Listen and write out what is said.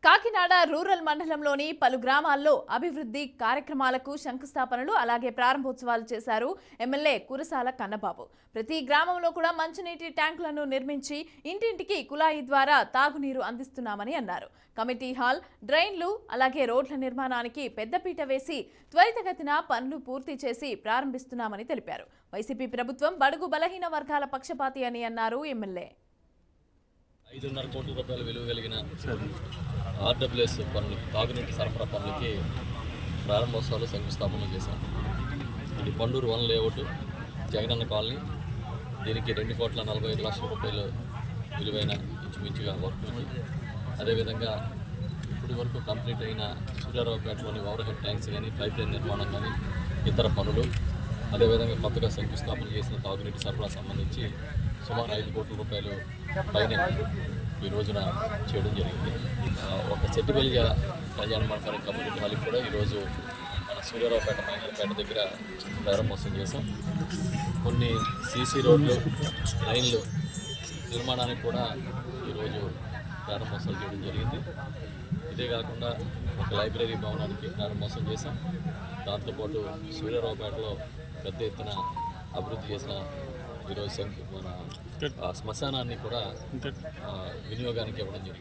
Kakinada rural మండలంలోని పలు గ్రామాల్లో అభివృద్ధి కార్యక్రమాలకు శంకుస్థాపనలు అలాగే ప్రారంభోత్సవాలు చేశారు ఎమ్మెల్యే కురసాల కన్నబాబు. ప్రతి గ్రామంలో కూడా మంచినీటి ట్యాంకులను నిర్మించి ఇంటింటికి కుళాయి ద్వారా తాగునీరు అందిస్తున్నామని అన్నారు. కమిటీ హాల్, డ్రైన్లు అలాగే రోడ్ల నిర్మాణానికి పెద్దపీట వేసి త్వరితగతిన పనులు పూర్తి చేసి ప్రారంభిస్తున్నామని తెలిపారు. వైసీపీ ప్రభుత్వం బడుగు బలహీన వర్గాల పక్షపాతి అని అన్నారు ఎమ్మెల్యే. 5.5 కోట్ల రూపాయల విలువ కలిగిన ఆర్డబ్ల్యూఎస్ పనులు, తాగునీటి సరఫరా పనులకి ప్రారంభోత్సవాలు శంకుస్థాపనలు చేశాం. ఇది పండూరు 1 లేఅవుట్, జగనన్న కాలనీ. దీనికి 2,45,00,000 రూపాయలు విలువైన ఇంచుమించుగా వర్కులకి, అదేవిధంగా ఇప్పటి వరకు కంప్లీట్ అయిన సూర్యారావుపేటలోని ఓవర్ హెడ్ ట్యాంక్స్ కానీ, పైప్ లైన్ నిర్మాణం కానీ, ఇతర పనులు, అదేవిధంగా కొత్తగా శంకుస్థాపన చేసిన తాగునీటి సరఫరా సంబంధించి సుమారు 5 కోట్ల రూపాయలు పైన ఈ రోజున చేయడం జరిగింది. ఒక సెట్టిబెల్లి కళ్యాణ మండపం కమ్యూనిటీ హాల్కి కూడా ఈరోజు మన సూర్యారావుపేట మైనర్పేట దగ్గర ప్రారంభోత్సవం చేశాం. కొన్ని సీసీ రోడ్లు, రైన్లు నిర్మాణానికి కూడా ఈరోజు ప్రారంభోత్సవం చేయడం జరిగింది. ఇదే కాకుండా ఒక లైబ్రరీ భవనానికి ప్రారంభోత్సవం చేశాం. దాంతోపాటు సూర్యారావుపేటలో పెద్ద ఎత్తున అభివృద్ధి చేసిన ఈరోజు మన శ్మశానాన్ని కూడా వినియోగానికి ఇవ్వడం జరిగింది.